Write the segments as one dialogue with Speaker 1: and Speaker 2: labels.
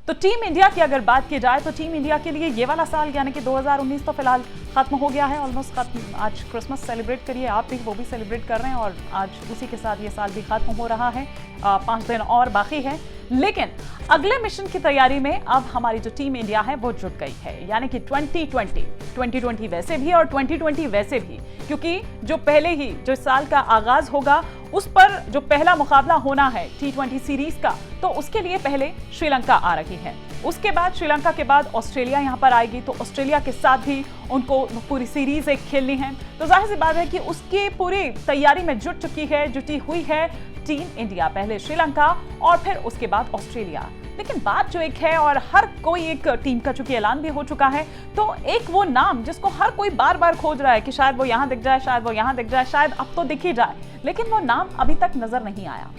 Speaker 1: तो team India की अगर बात की जाए तो टीम इंडिया के लिए ये वाला साल यानी कि 2019 तो फिलहाल खत्म हो गया है, ऑलमोस्ट खत्म। आज क्रिसमस सेलिब्रेट करिए आप भी, वो भी सेलिब्रेट कर रहे हैं और आज उसी के साथ ये साल भी खत्म हो रहा है। 5 दिन और बाकी है, लेकिन अगले मिशन की तैयारी में अब हमारी जो टीम इंडिया है वो जुट गई है, यानी कि 2020 वैसे भी और 2020 वैसे भी, क्योंकि जो पहले ही जो इस साल का आगाज होगा उस पर जो पहला मुकाबला होना है T20 सीरीज का, तो उसके लिए पहले श्रीलंका आ रही है। उसके बाद श्रीलंका के बाद ऑस्ट्रेलिया यहां पर आएगी, तो ऑस्ट्रेलिया के साथ भी उनको पूरी सीरीज एक खेलनी है। तो जाहिर सी बात है कि उसकी पूरी तैयारी में जुटी हुई है टीम इंडिया। पहले श्रीलंका और फिर उसके बाद ऑस्ट्रेलिया। लेकिन बात जो एक है, और हर कोई एक टीम का चूंकि ऐलान भी हो चुका है, तो एक वो नाम जिसको हर कोई बार बार खोज रहा है कि शायद वो यहां दिख जाए, शायद वो यहां दिख जाए, शायद अब तो दिख ही जाए, लेकिन वो नाम अभी तक नजर नहीं आया।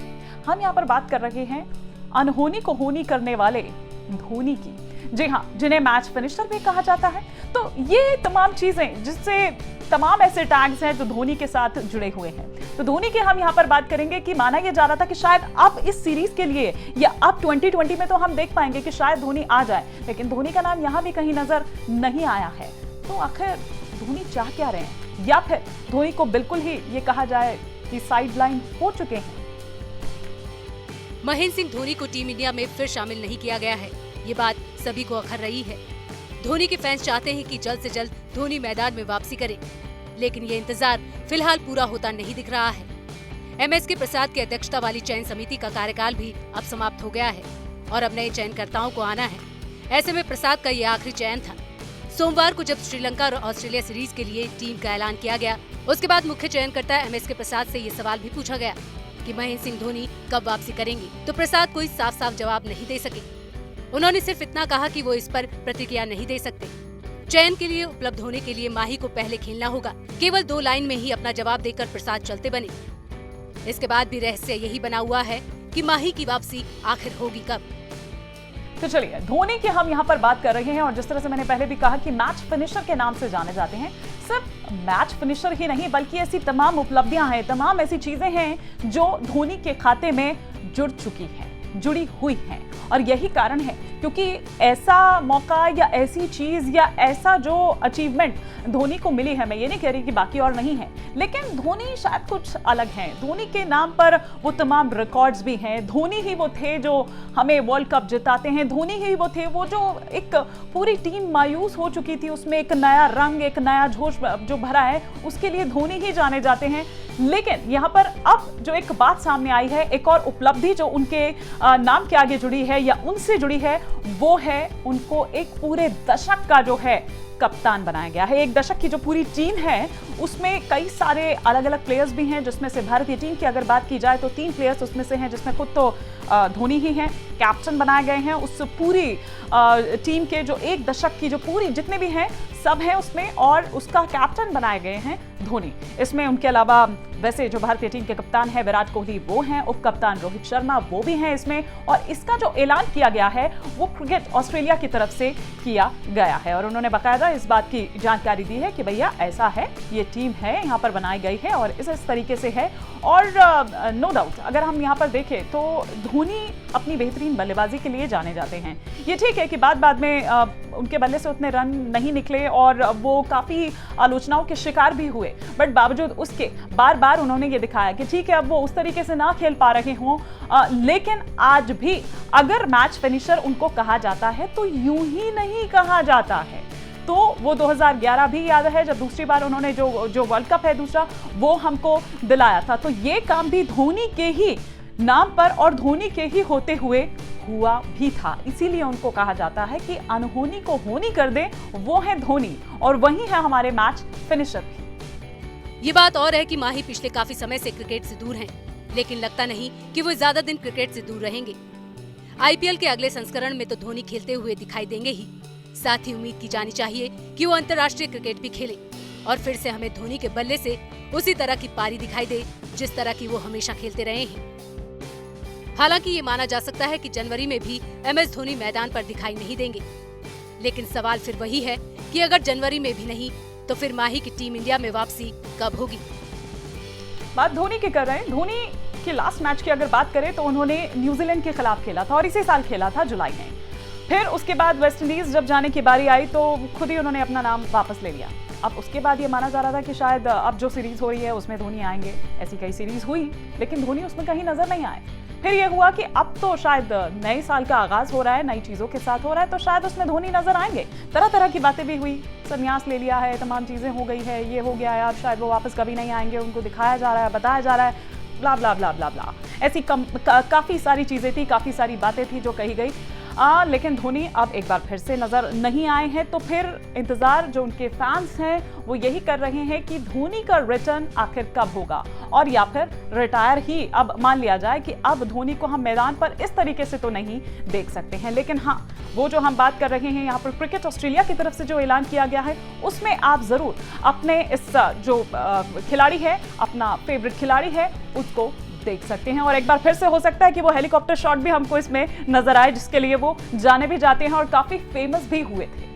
Speaker 1: हम यहाँ पर बात कर रहे हैं अनहोनी को होनी करने वाले धोनी की। जी हाँ, जिन्हें मैच फिनिशर भी कहा जाता है। तो ये तमाम चीजें, जिससे तमाम ऐसे टैग्स हैं जो धोनी के साथ जुड़े हुए हैं। तो धोनी की हम यहाँ पर बात करेंगे कि माना यह जा रहा था कि शायद अब इस सीरीज के लिए या अब 2020 में तो हम देख पाएंगे कि शायद धोनी आ जाए, लेकिन धोनी का नाम यहाँ भी कहीं नजर नहीं आया है। तो आखिर धोनी चाह क्या रहे हैं, या फिर धोनी को बिल्कुल ही ये कहा जाए कि साइडलाइन हो चुके हैं।
Speaker 2: महेंद्र सिंह धोनी को टीम इंडिया में फिर शामिल नहीं किया गया है, ये बात सभी को अखर रही है। धोनी के फैंस चाहते हैं कि जल्द से जल्द धोनी मैदान में वापसी करे, लेकिन ये इंतजार फिलहाल पूरा होता नहीं दिख रहा है। MS के प्रसाद की अध्यक्षता वाली चयन समिति का कार्यकाल भी अब समाप्त हो गया है और अब नए चयनकर्ताओं को आना है। ऐसे में प्रसाद का ये आखिरी चयन था। सोमवार को जब श्रीलंका और ऑस्ट्रेलिया सीरीज के लिए टीम का ऐलान किया गया, उसके बाद मुख्य चयनकर्ता MS के प्रसाद से ये सवाल भी पूछा गया कि महेंद्र सिंह धोनी कब वापसी करेंगे, तो प्रसाद कोई साफ साफ जवाब नहीं दे सके। उन्होंने सिर्फ इतना कहा कि वो इस पर प्रतिक्रिया नहीं दे सकते। चयन के लिए उपलब्ध होने के लिए माही को पहले खेलना होगा। केवल 2 लाइन में ही अपना जवाब देकर प्रसाद चलते बने। इसके बाद भी रहस्य यही बना हुआ है कि माही की वापसी आखिर होगी कब।
Speaker 1: तो चलिए, धोनी की हम यहाँ पर बात कर रहे हैं, और जिस तरह से मैंने पहले भी कहा कि मैच फिनिशर के नाम से जाने जाते हैं। सिर्फ मैच फिनिशर ही नहीं, बल्कि ऐसी तमाम उपलब्धियां हैं, तमाम ऐसी चीजें हैं जो धोनी के खाते में जुड़ चुकी हैं, जुड़ी हुई हैं। और यही कारण है क्योंकि ऐसा मौका या ऐसी चीज या ऐसा जो अचीवमेंट धोनी को मिली है, मैं ये नहीं कह रही कि बाकी और नहीं है, लेकिन धोनी शायद कुछ अलग हैं। धोनी के नाम पर वो तमाम रिकॉर्ड्स भी हैं। धोनी ही वो थे जो हमें वर्ल्ड कप जिताते हैं। धोनी ही वो थे वो जो एक पूरी टीम मायूस हो चुकी थी, उसमें एक नया रंग, एक नया जोश जो भरा है, उसके लिए धोनी ही जाने जाते हैं। लेकिन यहाँ पर अब जो एक बात सामने आई है, एक और उपलब्धि जो उनके नाम के आगे जुड़ी है या उनसे जुड़ी है, वो है उनको एक पूरे दशक का जो है कप्तान बनाया गया है। एक दशक की जो पूरी टीम है उसमें कई सारे अलग अलग प्लेयर्स भी हैं, जिसमें से भारतीय टीम की अगर बात की जाए तो 3 प्लेयर्स उसमें से हैं, जिसमें खुद तो धोनी ही हैं, कैप्टन बनाए गए हैं उस पूरी टीम के। जो एक दशक की जो पूरी जितने भी हैं सब हैं उसमें, और उसका कैप्टन बनाए गए हैं धोनी। इसमें उनके अलावा वैसे जो भारतीय टीम के कप्तान है विराट कोहली वो हैं, उप कप्तान रोहित शर्मा वो भी हैं इसमें, और इसका जो ऐलान किया गया है वो क्रिकेट ऑस्ट्रेलिया की तरफ से किया गया है। और उन्होंने बाकायदा इस बात की जानकारी दी है कि भैया ऐसा है, ये टीम है यहाँ पर बनाई गई है और इस तरीके से है। और नो डाउट अगर हम यहाँ पर देखें तो धोनी अपनी बेहतरीन बल्लेबाजी के लिए जाने जाते हैं। ये ठीक है कि बाद में उनके बल्ले से उतने रन नहीं निकले और वो काफ़ी आलोचनाओं के शिकार भी हुए, बट बावजूद उसके बार बार उन्होंने ये दिखाया कि ठीक है अब वो उस तरीके से ना खेल पा रहे हों, लेकिन आज भी अगर मैच फिनिशर उनको कहा जाता है तो यूं ही नहीं कहा जाता है। तो वो 2011 भी याद है जब दूसरी बार उन्होंने जो वर्ल्ड कप है दूसरा वो हमको दिलाया था। तो ये काम भी धोनी के ही नाम पर और धोनी के ही होते हुए हुआ भी था, इसीलिए उनको कहा जाता है कि अनहोनी को होनी कर दे वो है धोनी, और वही है हमारे मैच फिनिशर भी।
Speaker 2: ये बात और है कि माही पिछले काफी समय से क्रिकेट से दूर हैं, लेकिन लगता नहीं कि वो ज्यादा दिन क्रिकेट से दूर रहेंगे। IPL के अगले संस्करण में तो धोनी खेलते हुए दिखाई देंगे ही, साथ ही उम्मीद की जानी चाहिए कि वो अंतर्राष्ट्रीय क्रिकेट भी खेले और फिर से हमें धोनी के बल्ले से उसी तरह की पारी दिखाई दे जिस तरह की वो हमेशा खेलते रहे हैं। हालांकि ये माना जा सकता है कि जनवरी में भी MS धोनी मैदान पर दिखाई नहीं देंगे, लेकिन सवाल फिर वही है कि अगर जनवरी में भी नहीं तो फिर माही की टीम इंडिया में वापसी कब होगी।
Speaker 1: बात धोनी की कर रहे हैं। धोनी के लास्ट मैच की अगर बात करें तो उन्होंने न्यूजीलैंड के खिलाफ खेला था और इसी साल खेला था जुलाई में। फिर उसके बाद वेस्ट इंडीज जब जाने की बारी आई तो खुद ही उन्होंने अपना नाम वापस ले लिया। अब उसके बाद ये माना जा रहा था कि शायद अब जो सीरीज हो रही है उसमें धोनी आएंगे, ऐसी कई सीरीज हुई लेकिन धोनी उसमें कहीं नजर नहीं आए। फिर ये हुआ कि अब तो शायद नए साल का आगाज हो रहा है, नई चीजों के साथ हो रहा है, तो शायद उसमें धोनी नजर आएंगे। तरह तरह की बातें भी हुई, संन्यास ले लिया है, तमाम चीजें हो गई है, ये हो गया है, अब शायद वो वापस कभी नहीं आएंगे, उनको दिखाया जा रहा है, बताया जा रहा है, ब्ला ब्ला ब्ला ब्ला ब्ला। ऐसी काफी सारी चीजें थी, काफी सारी बातें थी जो कही गई। लेकिन धोनी अब एक बार फिर से नजर नहीं आए हैं, तो फिर इंतजार जो उनके फैंस हैं वो यही कर रहे हैं कि धोनी का रिटर्न आखिर कब होगा, और या फिर रिटायर ही अब मान लिया जाए कि अब धोनी को हम मैदान पर इस तरीके से तो नहीं देख सकते हैं। लेकिन हाँ, वो जो हम बात कर रहे हैं यहाँ पर क्रिकेट ऑस्ट्रेलिया की तरफ से जो ऐलान किया गया है उसमें आप जरूर अपने इस जो खिलाड़ी है, अपना फेवरेट खिलाड़ी है, उसको देख सकते हैं। और एक बार फिर से हो सकता है कि वो हेलीकॉप्टर शॉट भी हमको इसमें नजर आए, जिसके लिए वो जाने भी जाते हैं और काफी फेमस भी हुए थे।